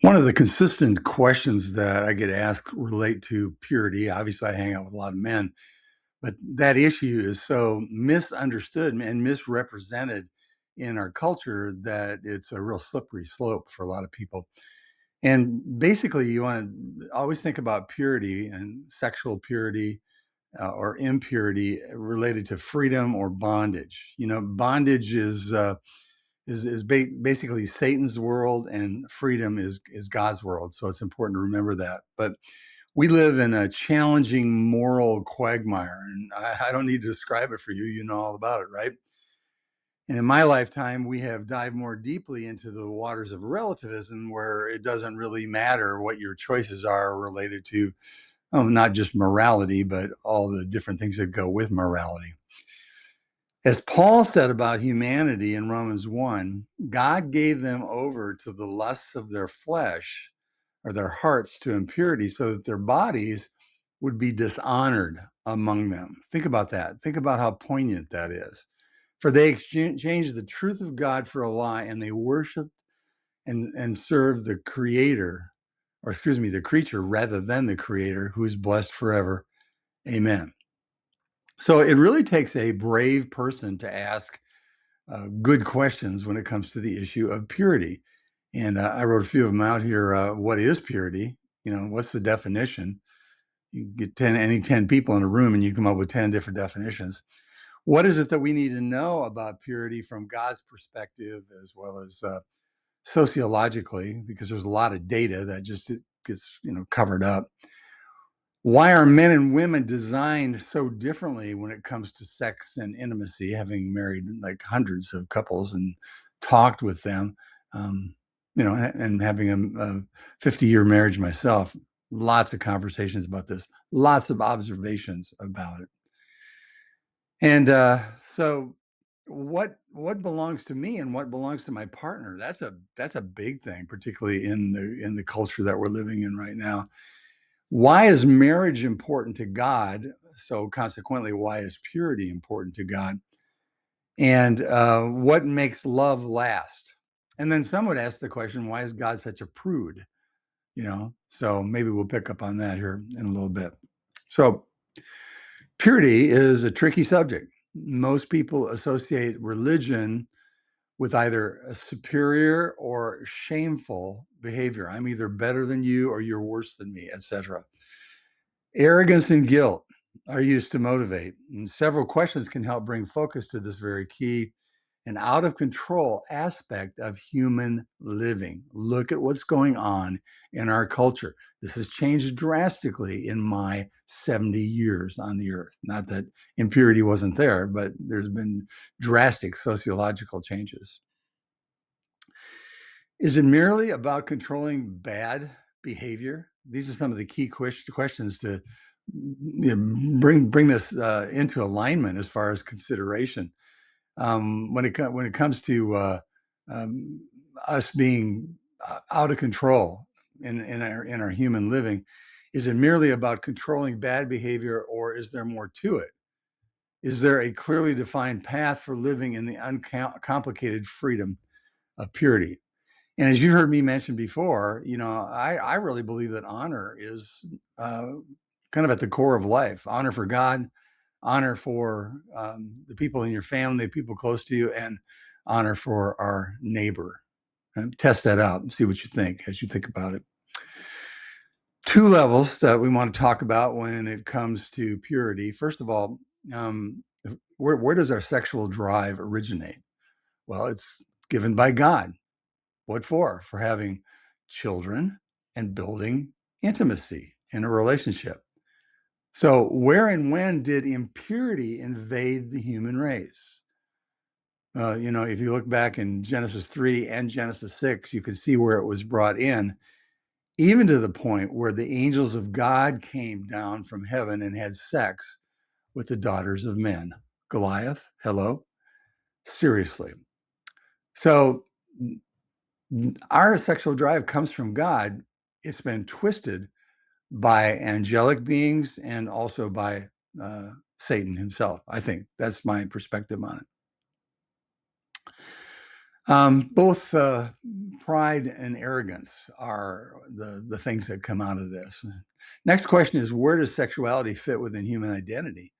One of the consistent questions that I get asked relate to purity. Obviously, I hang out with a lot of men, but that issue is so misunderstood and misrepresented in our culture that it's a real slippery slope for a lot of people. And basically, you want to always think about purity and sexual purity or impurity related to freedom or bondage. Bondage is basically Satan's world, and freedom is God's world. So it's important to remember that. But we live in a challenging moral quagmire, and I don't need to describe it for you. You know all about it, right? And in my lifetime, we have dived more deeply into the waters of relativism, where it doesn't really matter what your choices are related to not just morality, but all the different things that go with morality. As Paul said about humanity in Romans 1, God gave them over to the lusts of their flesh or their hearts to impurity so that their bodies would be dishonored among them. Think about that. Think about how poignant that is. For they exchanged the truth of God for a lie, and they worshiped and served the creator, or excuse me, the creature rather than the creator, who is blessed forever. Amen. So it really takes a brave person to ask good questions when it comes to the issue of purity. And I wrote a few of them out here. What is purity? What's the definition? You get any 10 people in a room and you come up with 10 different definitions. What is it that we need to know about purity from God's perspective, as well as sociologically, because there's a lot of data that just gets covered up. Why are men and women designed so differently when it comes to sex and intimacy, having married like hundreds of couples and talked with them, and having a 50-year marriage myself, lots of conversations about this, lots of observations about it. And so what belongs to me and what belongs to my partner, that's a big thing, particularly in the culture that we're living in right now. Why is marriage important to God? So consequently, why is purity important to God? And what makes love last? And then some would ask the question, why is God such a prude? So maybe we'll pick up on that here in a little bit. So purity is a tricky subject. Most people associate religion with either a superior or shameful behavior. I'm either better than you or you're worse than me, etc. Arrogance and guilt are used to motivate, and several questions can help bring focus to this very key and out of control aspect of human living. Look at what's going on in our culture. This has changed drastically in my 70 years on the earth. Not that impurity wasn't there, but there's been drastic sociological changes. Is it merely about controlling bad behavior? These are some of the key questions to bring this into alignment as far as consideration. When it comes to um, us being out of control in our human living, is it merely about controlling bad behavior, or is there more to it? Is there a clearly defined path for living in the uncomplicated freedom of purity? And as you've heard me mention before, I really believe that honor is kind of at the core of life. Honor for God, honor for the people in your family, the people close to you, and honor for our neighbor. And test that out and see what you think as you think about it. Two levels that we want to talk about when it comes to purity. First of all, where does our sexual drive originate? Well, it's given by God. What for? For having children and building intimacy in a relationship. So where and when did impurity invade the human race? If you look back in Genesis 3 and Genesis 6, you can see where it was brought in, even to the point where the angels of God came down from heaven and had sex with the daughters of men. Goliath, hello? Seriously. So our sexual drive comes from God. It's been twisted by angelic beings and also by Satan himself. I think that's my perspective on it. Both pride and arrogance are the things that come out of this. Next question is, where does sexuality fit within human identity?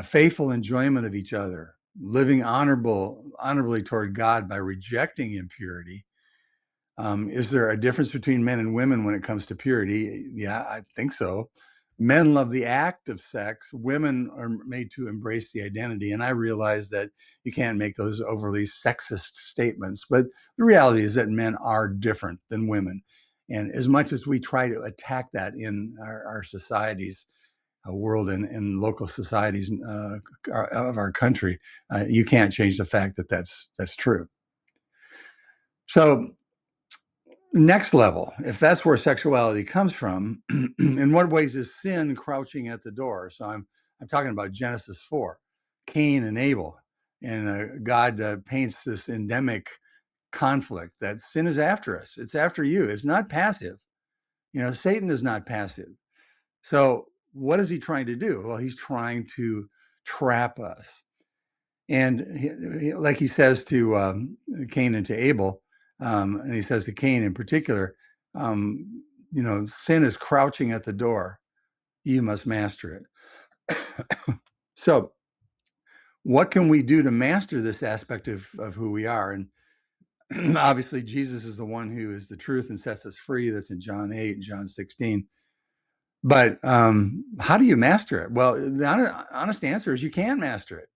Faithful enjoyment of each other, living honorably toward God by rejecting impurity. Is there a difference between men and women when it comes to purity? Yeah, I think so. Men love the act of sex. Women are made to embrace the identity. And I realize that you can't make those overly sexist statements, but the reality is that men are different than women. And as much as we try to attack that in our societies, world and local societies of our country, you can't change the fact that that's true. So next level, if that's where sexuality comes from, in what ways is sin crouching at the door? So I'm talking about Genesis 4, Cain and Abel, and God paints this endemic conflict that sin is after us. It's after you. It's not passive. Satan is not passive. So what is he trying to do? Well, he's trying to trap us. And like he says to Cain and to Abel, and he says to Cain in particular, sin is crouching at the door. You must master it. So what can we do to master this aspect of who we are? And obviously, Jesus is the one who is the truth and sets us free. That's in John 8 and John 16. But how do you master it? Well, the honest answer is you can master it.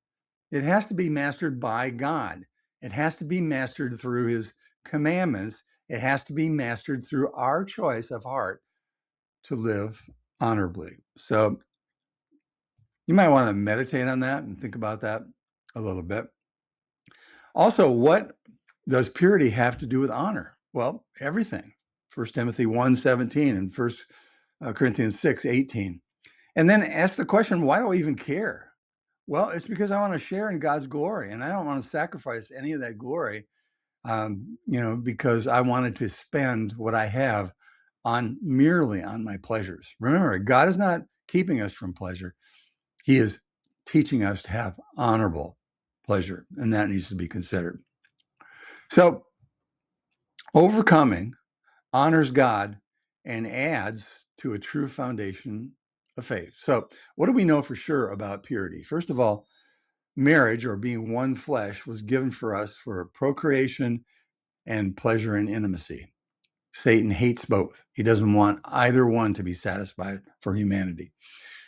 It has to be mastered by God. It has to be mastered through his commandments. It has to be mastered through our choice of heart to live honorably. So you might want to meditate on that and think about that a little bit. Also, what does purity have to do with honor? Well, everything. 1 Timothy 1:17 and 1 Corinthians 6:18. And then ask the question, why do I even care? Well, it's because I want to share in God's glory, and I don't want to sacrifice any of that glory, because I wanted to spend what I have merely on my pleasures. Remember, God is not keeping us from pleasure. He is teaching us to have honorable pleasure, and that needs to be considered. So overcoming honors God and adds to a true foundation of faith. So what do we know for sure about purity? First of all, marriage, or being one flesh, was given for us for procreation and pleasure and intimacy. Satan hates both. He doesn't want either one to be satisfied for humanity.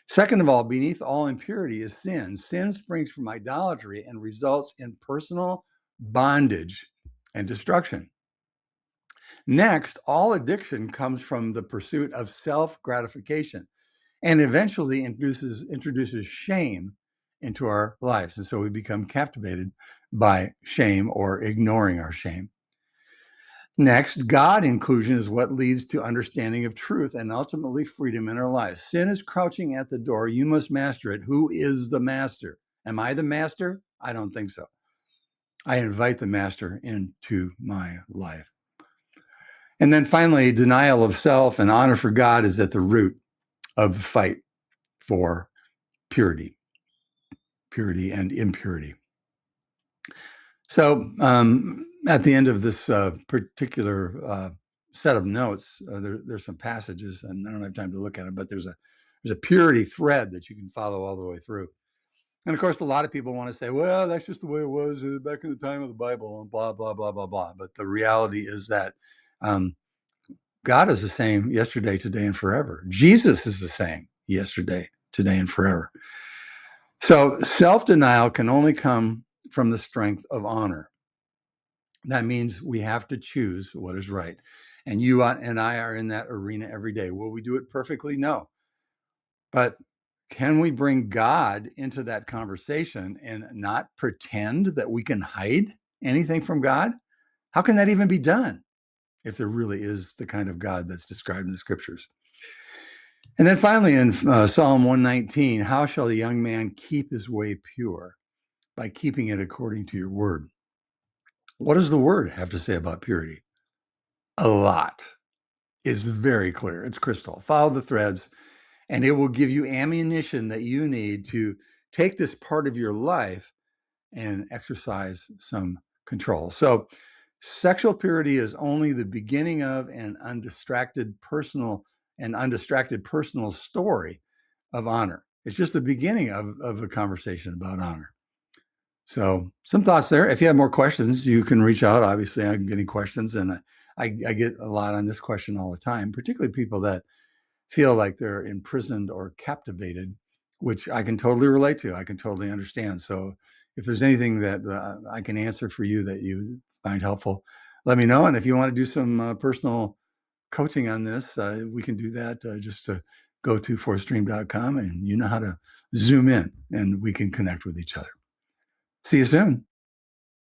Second of all, beneath all impurity is sin. Sin springs from idolatry and results in personal bondage and destruction. Next, all addiction comes from the pursuit of self-gratification and eventually introduces shame into our lives. And so we become captivated by shame or ignoring our shame. Next, God inclusion is what leads to understanding of truth and ultimately freedom in our lives. Sin is crouching at the door. You must master it. Who is the master? Am I the master? I don't think so. I invite the master into my life. And then finally, denial of self and honor for God is at the root of the fight for purity and impurity. So at the end of this particular set of notes, there's some passages, and I don't have time to look at them, but there's a purity thread that you can follow all the way through. And of course, a lot of people want to say, well, that's just the way it was back in the time of the Bible, and blah, blah, blah, blah, blah. But the reality is that God is the same yesterday, today, and forever. Jesus is the same yesterday, today, and forever. So self-denial can only come from the strength of honor. That means we have to choose what is right. And you and I are in that arena every day. Will we do it perfectly? No. But can we bring God into that conversation and not pretend that we can hide anything from God? How can that even be done if there really is the kind of God that's described in the scriptures? And then finally in Psalm 119, how shall a young man keep his way pure? By keeping it according to your word. What does the word have to say about purity? A lot. It's very clear. It's crystal. Follow the threads, and it will give you ammunition that you need to take this part of your life and exercise some control. So sexual purity is only the beginning of an undistracted personal story of honor. It's just the beginning of a conversation about honor. So some thoughts there. If you have more questions, you can reach out. Obviously, I'm getting questions, and I get a lot on this question all the time, particularly people that feel like they're imprisoned or captivated, which I can totally relate to. I can totally understand. So if there's anything that I can answer for you that you find helpful, let me know. And if you want to do some personal coaching on this, we can do that. Just to go to fourthstream.com, and you know how to zoom in, and we can connect with each other. See you soon.